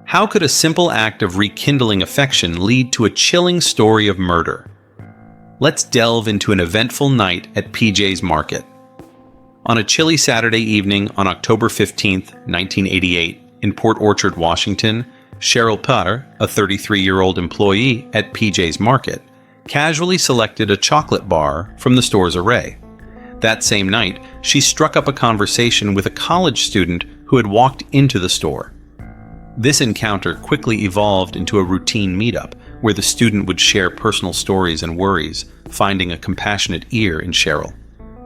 How could a simple act of rekindling affection lead to a chilling story of murder? Let's delve into an eventful night at PJ's Market. On a chilly Saturday evening on October 15, 1988, in Port Orchard, Washington, Cheryl Pitre, a 33-year-old employee at PJ's Market, casually selected a chocolate bar from the store's array. That same night, she struck up a conversation with a college student who had walked into the store. This encounter quickly evolved into a routine meetup where the student would share personal stories and worries, finding a compassionate ear in Cheryl.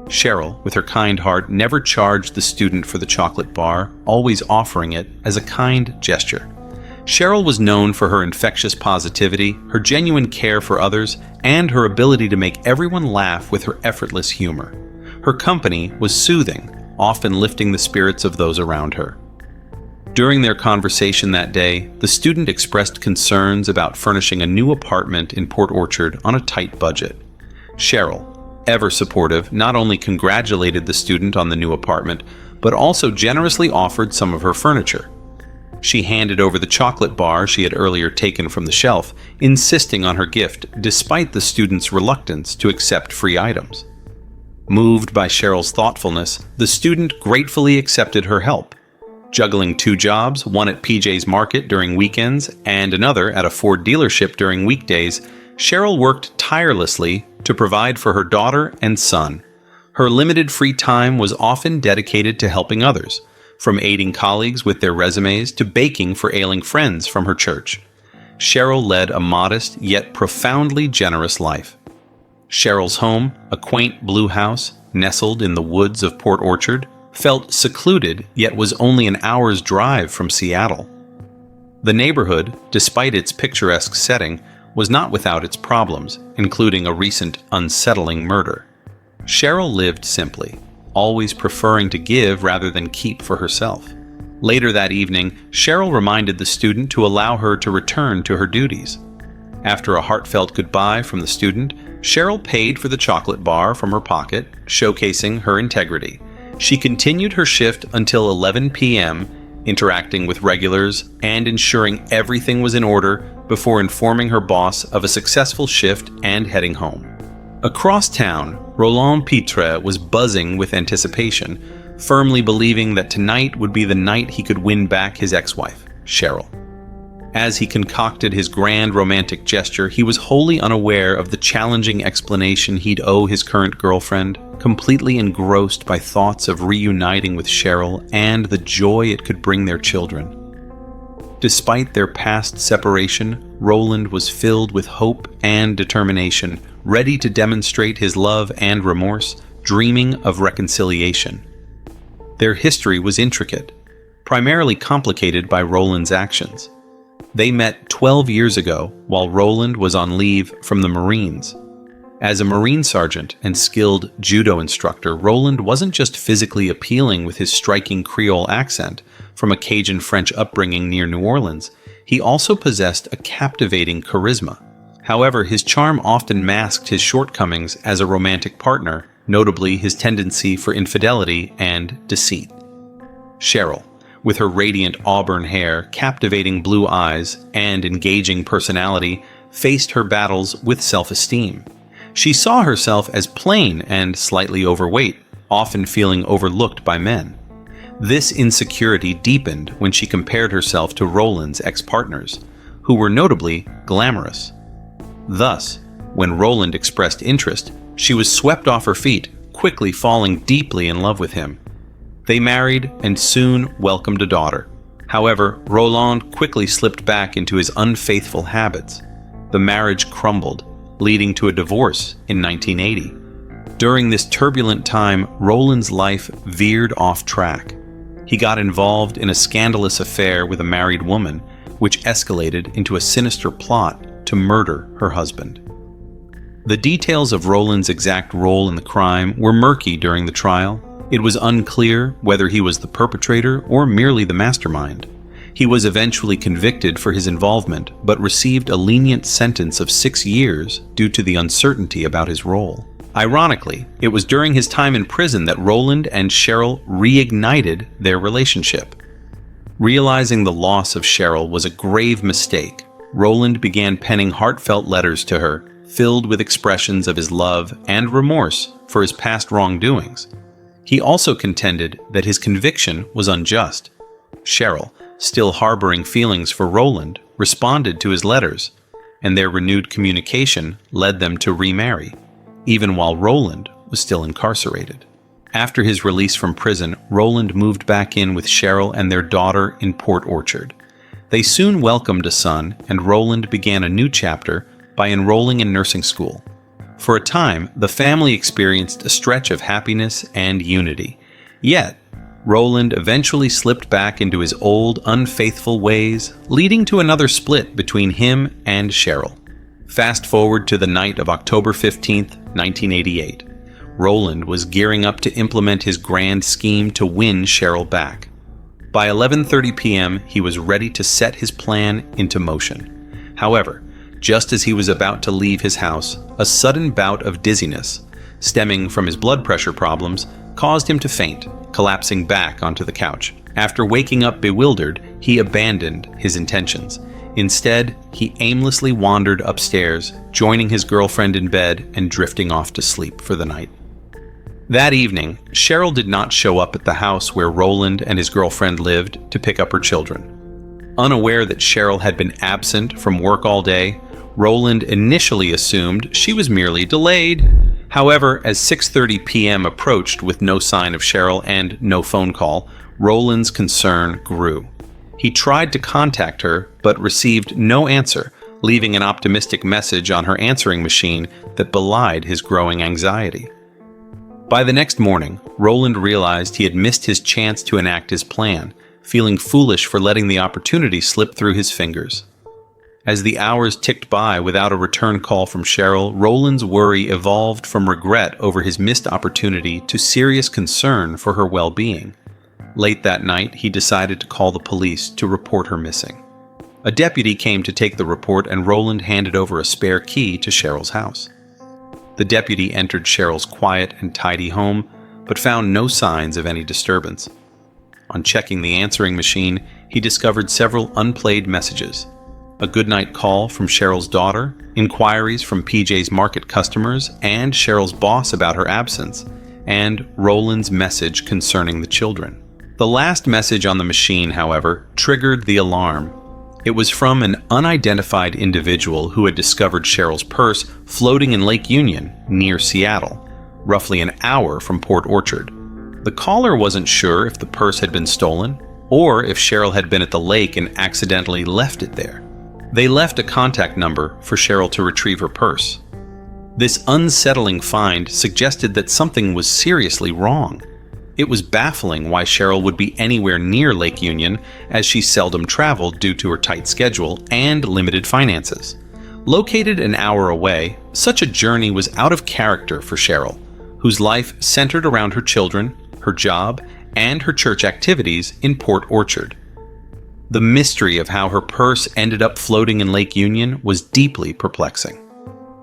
Cheryl, with her kind heart, never charged the student for the chocolate bar, always offering it as a kind gesture. Cheryl was known for her infectious positivity, her genuine care for others, and her ability to make everyone laugh with her effortless humor. Her company was soothing, often lifting the spirits of those around her. During their conversation that day, the student expressed concerns about furnishing a new apartment in Port Orchard on a tight budget. Cheryl, ever supportive, not only congratulated the student on the new apartment, but also generously offered some of her furniture. She handed over the chocolate bar she had earlier taken from the shelf, insisting on her gift despite the student's reluctance to accept free items. Moved by Cheryl's thoughtfulness, the student gratefully accepted her help. Juggling 2 jobs, one at PJ's Market during weekends and another at a Ford dealership during weekdays, Cheryl worked tirelessly to provide for her daughter and son. Her limited free time was often dedicated to helping others, from aiding colleagues with their resumes to baking for ailing friends from her church. Cheryl led a modest yet profoundly generous life. Cheryl's home, a quaint blue house nestled in the woods of Port Orchard, felt secluded yet was only an hour's drive from Seattle. The neighborhood, despite its picturesque setting, was not without its problems, including a recent unsettling murder. Cheryl lived simply, always preferring to give rather than keep for herself. Later that evening, Cheryl reminded the student to allow her to return to her duties. After a heartfelt goodbye from the student, Cheryl paid for the chocolate bar from her pocket, showcasing her integrity. She continued her shift until 11 p.m., interacting with regulars and ensuring everything was in order before informing her boss of a successful shift and heading home. Across town, Cheryl Pitre was buzzing with anticipation, firmly believing that tonight would be the night he could win back his ex-wife, Cheryl. As he concocted his grand romantic gesture, he was wholly unaware of the challenging explanation he'd owe his current girlfriend, completely engrossed by thoughts of reuniting with Cheryl and the joy it could bring their children. Despite their past separation, Roland was filled with hope and determination, ready to demonstrate his love and remorse, dreaming of reconciliation. Their history was intricate, primarily complicated by Roland's actions. They met 12 years ago while Roland was on leave from the Marines. As a Marine sergeant and skilled judo instructor, Roland wasn't just physically appealing with his striking Creole accent from a Cajun French upbringing near New Orleans, he also possessed a captivating charisma. However, his charm often masked his shortcomings as a romantic partner, notably his tendency for infidelity and deceit. Cheryl, with her radiant auburn hair, captivating blue eyes, and engaging personality, faced her battles with self-esteem. She saw herself as plain and slightly overweight, often feeling overlooked by men. This insecurity deepened when she compared herself to Roland's ex-partners, who were notably glamorous. Thus, when Roland expressed interest, she was swept off her feet, quickly falling deeply in love with him. They married and soon welcomed a daughter. However, Roland quickly slipped back into his unfaithful habits. The marriage crumbled, leading to a divorce in 1980. During this turbulent time, Roland's life veered off track. He got involved in a scandalous affair with a married woman, which escalated into a sinister plot to murder her husband. The details of Roland's exact role in the crime were murky during the trial. It was unclear whether he was the perpetrator or merely the mastermind. He was eventually convicted for his involvement, but received a lenient sentence of 6 years due to the uncertainty about his role. Ironically, it was during his time in prison that Roland and Cheryl reignited their relationship. Realizing the loss of Cheryl was a grave mistake, Roland began penning heartfelt letters to her, filled with expressions of his love and remorse for his past wrongdoings. He also contended that his conviction was unjust. Cheryl, still harboring feelings for Roland, responded to his letters, and their renewed communication led them to remarry, even while Roland was still incarcerated. After his release from prison, Roland moved back in with Cheryl and their daughter in Port Orchard. They soon welcomed a son, and Roland began a new chapter by enrolling in nursing school. For a time, the family experienced a stretch of happiness and unity. Yet, Roland eventually slipped back into his old, unfaithful ways, leading to another split between him and Cheryl. Fast forward to the night of October 15th, 1988. Roland was gearing up to implement his grand scheme to win Cheryl back. By 11:30 p.m., he was ready to set his plan into motion. However, just as he was about to leave his house, a sudden bout of dizziness, stemming from his blood pressure problems, caused him to faint, collapsing back onto the couch. After waking up bewildered, he abandoned his intentions. Instead, he aimlessly wandered upstairs, joining his girlfriend in bed and drifting off to sleep for the night. That evening, Cheryl did not show up at the house where Roland and his girlfriend lived to pick up her children. Unaware that Cheryl had been absent from work all day, Roland initially assumed she was merely delayed. However, as 6:30 p.m. approached with no sign of Cheryl and no phone call, Roland's concern grew. He tried to contact her, but received no answer, leaving an optimistic message on her answering machine that belied his growing anxiety. By the next morning, Roland realized he had missed his chance to enact his plan, feeling foolish for letting the opportunity slip through his fingers. As the hours ticked by without a return call from Cheryl, Roland's worry evolved from regret over his missed opportunity to serious concern for her well-being. Late that night, he decided to call the police to report her missing. A deputy came to take the report, and Roland handed over a spare key to Cheryl's house. The deputy entered Cheryl's quiet and tidy home, but found no signs of any disturbance. On checking the answering machine, he discovered several unplayed messages: a goodnight call from Cheryl's daughter, inquiries from PJ's Market customers and Cheryl's boss about her absence, and Roland's message concerning the children. The last message on the machine, however, triggered the alarm. It was from an unidentified individual who had discovered Cheryl's purse floating in Lake Union, near Seattle, roughly an hour from Port Orchard. The caller wasn't sure if the purse had been stolen, or if Cheryl had been at the lake and accidentally left it there. They left a contact number for Cheryl to retrieve her purse. This unsettling find suggested that something was seriously wrong. It was baffling why Cheryl would be anywhere near Lake Union, as she seldom traveled due to her tight schedule and limited finances. Located an hour away, such a journey was out of character for Cheryl, whose life centered around her children, her job, and her church activities in Port Orchard. The mystery of how her purse ended up floating in Lake Union was deeply perplexing.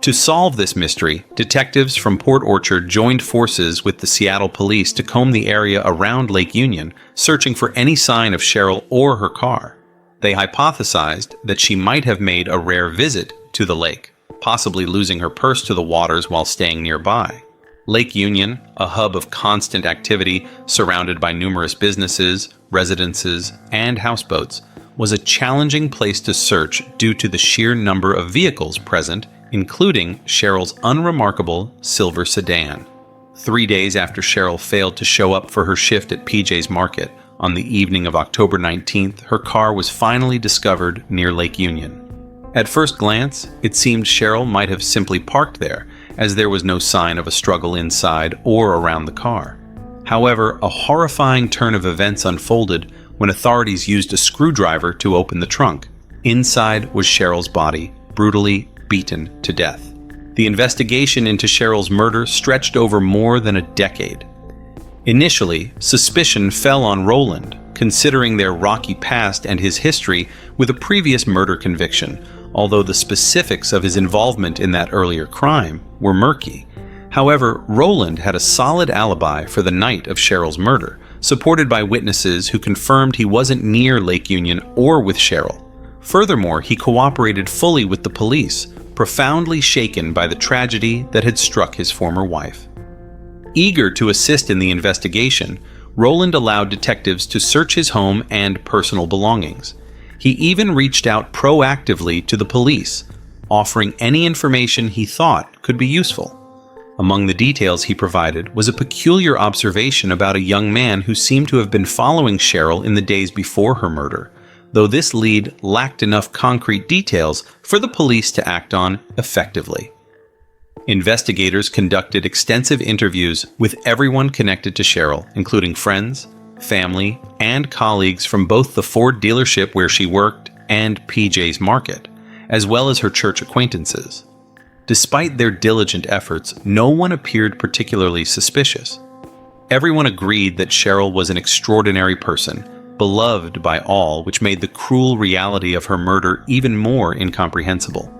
To solve this mystery, detectives from Port Orchard joined forces with the Seattle police to comb the area around Lake Union, searching for any sign of Cheryl or her car. They hypothesized that she might have made a rare visit to the lake, possibly losing her purse to the waters while staying nearby. Lake Union, a hub of constant activity surrounded by numerous businesses, residences, and houseboats, was a challenging place to search due to the sheer number of vehicles present, including Cheryl's unremarkable silver sedan. 3 days after Cheryl failed to show up for her shift at PJ's Market, on the evening of October 19th, her car was finally discovered near Lake Union. At first glance, it seemed Cheryl might have simply parked there, as there was no sign of a struggle inside or around the car. However, a horrifying turn of events unfolded when authorities used a screwdriver to open the trunk. Inside was Cheryl's body, brutally beaten to death. The investigation into Cheryl's murder stretched over more than a decade. Initially, suspicion fell on Roland, considering their rocky past and his history with a previous murder conviction, although the specifics of his involvement in that earlier crime were murky. However, Roland had a solid alibi for the night of Cheryl's murder, supported by witnesses who confirmed he wasn't near Lake Union or with Cheryl. Furthermore, he cooperated fully with the police, profoundly shaken by the tragedy that had struck his former wife. Eager to assist in the investigation, Rowland allowed detectives to search his home and personal belongings. He even reached out proactively to the police, offering any information he thought could be useful. Among the details he provided was a peculiar observation about a young man who seemed to have been following Cheryl in the days before her murder, though this lead lacked enough concrete details for the police to act on effectively. Investigators conducted extensive interviews with everyone connected to Cheryl, including friends, family, and colleagues from both the Ford dealership where she worked and PJ's Market, as well as her church acquaintances. Despite their diligent efforts, no one appeared particularly suspicious. Everyone agreed that Cheryl was an extraordinary person, beloved by all, which made the cruel reality of her murder even more incomprehensible.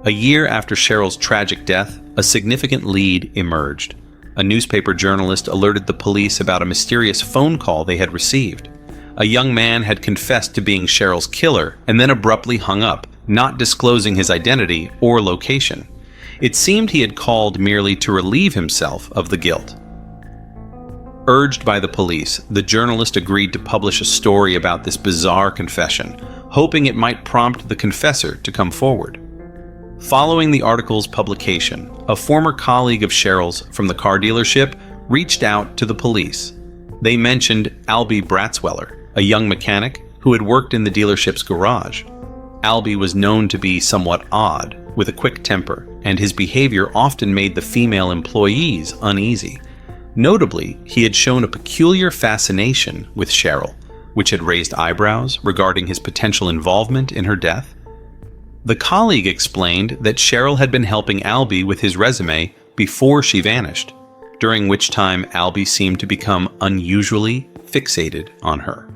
A year after Cheryl's tragic death, a significant lead emerged. A newspaper journalist alerted the police about a mysterious phone call they had received. A young man had confessed to being Cheryl's killer and then abruptly hung up, not disclosing his identity or location. It seemed he had called merely to relieve himself of the guilt. Urged by the police, the journalist agreed to publish a story about this bizarre confession, hoping it might prompt the confessor to come forward. Following the article's publication, a former colleague of Cheryl's from the car dealership reached out to the police. They mentioned Albie Bratsweller, a young mechanic who had worked in the dealership's garage. Albie was known to be somewhat odd, with a quick temper, and his behavior often made the female employees uneasy. Notably, he had shown a peculiar fascination with Cheryl, which had raised eyebrows regarding his potential involvement in her death. The colleague explained that Cheryl had been helping Albie with his resume before she vanished, during which time Albie seemed to become unusually fixated on her.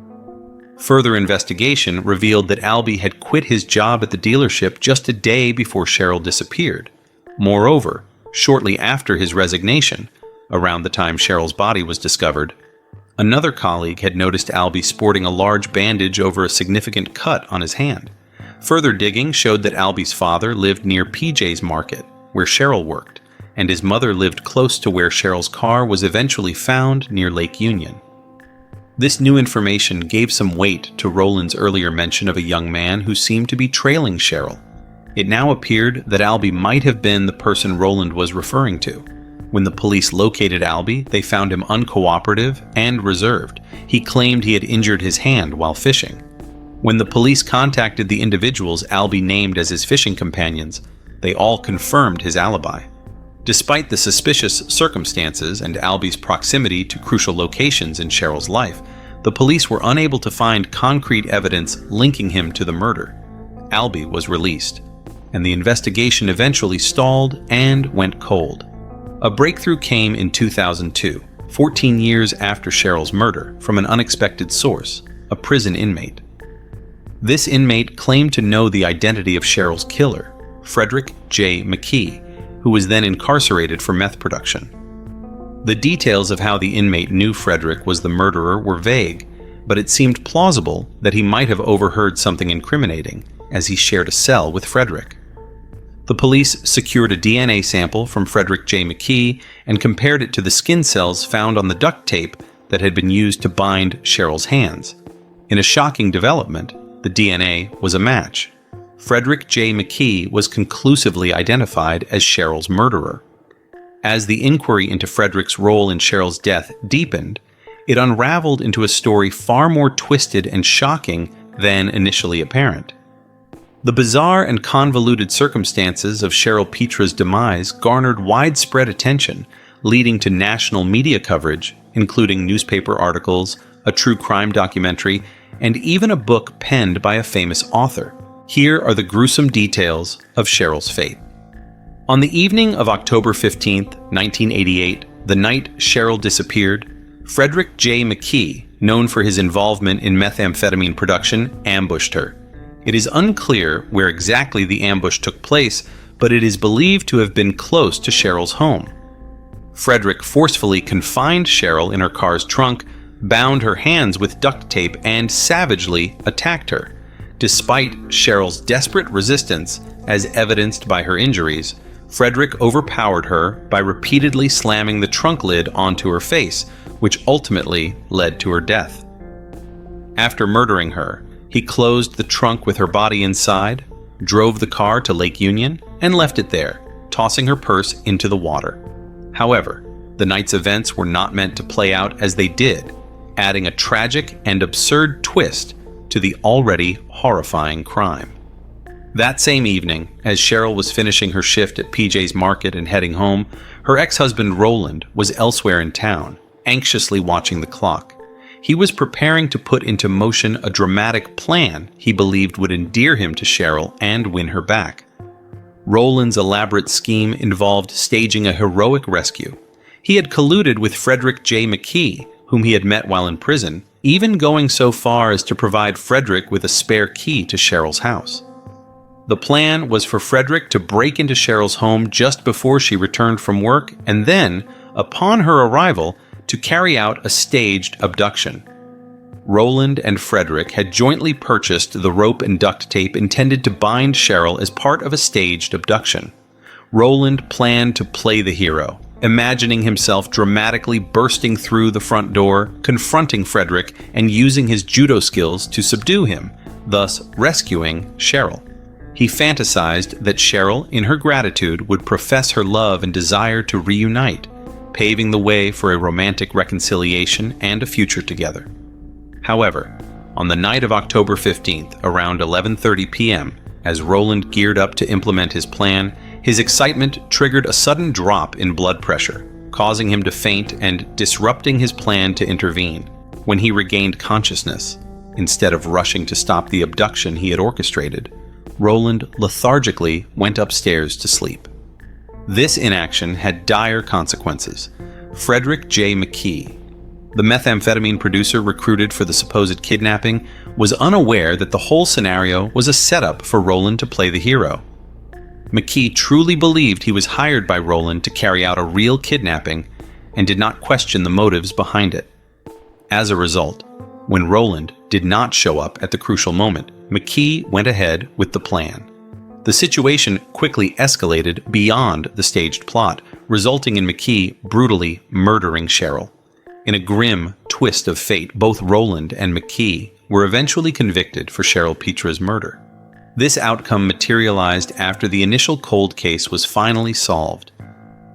Further investigation revealed that Albie had quit his job at the dealership just a day before Cheryl disappeared. Moreover, shortly after his resignation, around the time Cheryl's body was discovered, another colleague had noticed Albie sporting a large bandage over a significant cut on his hand. Further digging showed that Albie's father lived near PJ's Market, where Cheryl worked, and his mother lived close to where Cheryl's car was eventually found near Lake Union. This new information gave some weight to Rowland's earlier mention of a young man who seemed to be trailing Cheryl. It now appeared that Albie might have been the person Rowland was referring to. When the police located Albie, they found him uncooperative and reserved. He claimed he had injured his hand while fishing. When the police contacted the individuals Albie named as his fishing companions, they all confirmed his alibi. Despite the suspicious circumstances and Albie's proximity to crucial locations in Cheryl's life, the police were unable to find concrete evidence linking him to the murder. Albie was released, and the investigation eventually stalled and went cold. A breakthrough came in 2002, 14 years after Cheryl's murder, from an unexpected source, a prison inmate. This inmate claimed to know the identity of Cheryl's killer, Frederick J. McKee, who was then incarcerated for meth production. The details of how the inmate knew Frederick was the murderer were vague, but it seemed plausible that he might have overheard something incriminating, as he shared a cell with Frederick. The police secured a DNA sample from Frederick J. McKee and compared it to the skin cells found on the duct tape that had been used to bind Cheryl's hands. In a shocking development, the DNA was a match. Frederick J. McKee was conclusively identified as Cheryl's murderer. As the inquiry into Frederick's role in Cheryl's death deepened, it unraveled into a story far more twisted and shocking than initially apparent. The bizarre and convoluted circumstances of Cheryl Pitre's demise garnered widespread attention, leading to national media coverage, including newspaper articles, a true crime documentary, and even a book penned by a famous author. Here are the gruesome details of Cheryl's fate. On the evening of October 15, 1988, the night Cheryl disappeared, Frederick J. McKee, known for his involvement in methamphetamine production, ambushed her. It is unclear where exactly the ambush took place, but it is believed to have been close to Cheryl's home. Frederick forcefully confined Cheryl in her car's trunk, bound her hands with duct tape, and savagely attacked her. Despite Cheryl's desperate resistance, as evidenced by her injuries, Frederick overpowered her by repeatedly slamming the trunk lid onto her face, which ultimately led to her death. After murdering her, he closed the trunk with her body inside, drove the car to Lake Union, and left it there, tossing her purse into the water. However, the night's events were not meant to play out as they did, adding a tragic and absurd twist to the already horrifying crime. That same evening, as Cheryl was finishing her shift at PJ's Market and heading home, her ex-husband Roland was elsewhere in town, anxiously watching the clock. He was preparing to put into motion a dramatic plan he believed would endear him to Cheryl and win her back. Roland's elaborate scheme involved staging a heroic rescue. He had colluded with Frederick J. McKee, whom he had met while in prison, even going so far as to provide Frederick with a spare key to Cheryl's house. The plan was for Frederick to break into Cheryl's home just before she returned from work, and then, upon her arrival, to carry out a staged abduction. Roland and Frederick had jointly purchased the rope and duct tape intended to bind Cheryl as part of a staged abduction. Roland planned to play the hero, imagining himself dramatically bursting through the front door, confronting Frederick, and using his judo skills to subdue him, thus rescuing Cheryl. He fantasized that Cheryl, in her gratitude, would profess her love and desire to reunite, paving the way for a romantic reconciliation and a future together. However, on the night of October 15th, around 11:30 p.m., as Roland geared up to implement his plan, his excitement triggered a sudden drop in blood pressure, causing him to faint and disrupting his plan to intervene. When he regained consciousness, instead of rushing to stop the abduction he had orchestrated, Roland lethargically went upstairs to sleep. This inaction had dire consequences. Frederick J. McKee, the methamphetamine producer recruited for the supposed kidnapping, was unaware that the whole scenario was a setup for Roland to play the hero. McKee truly believed he was hired by Roland to carry out a real kidnapping and did not question the motives behind it. As a result, when Roland did not show up at the crucial moment, McKee went ahead with the plan. The situation quickly escalated beyond the staged plot, resulting in McKee brutally murdering Cheryl. In a grim twist of fate, both Roland and McKee were eventually convicted for Cheryl Pitre's murder. This outcome materialized after the initial cold case was finally solved.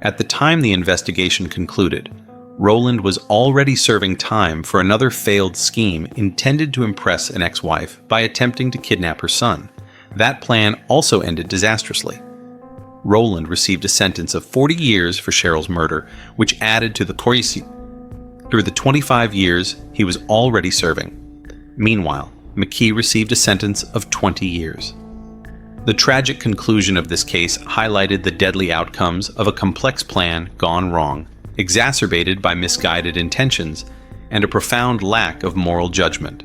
At the time the investigation concluded, Roland was already serving time for another failed scheme intended to impress an ex-wife by attempting to kidnap her son. That plan also ended disastrously. Roland received a sentence of 40 years for Cheryl's murder, which added to the through the 25 years he was already serving. Meanwhile, McKee received a sentence of 20 years. The tragic conclusion of this case highlighted the deadly outcomes of a complex plan gone wrong, exacerbated by misguided intentions and a profound lack of moral judgment.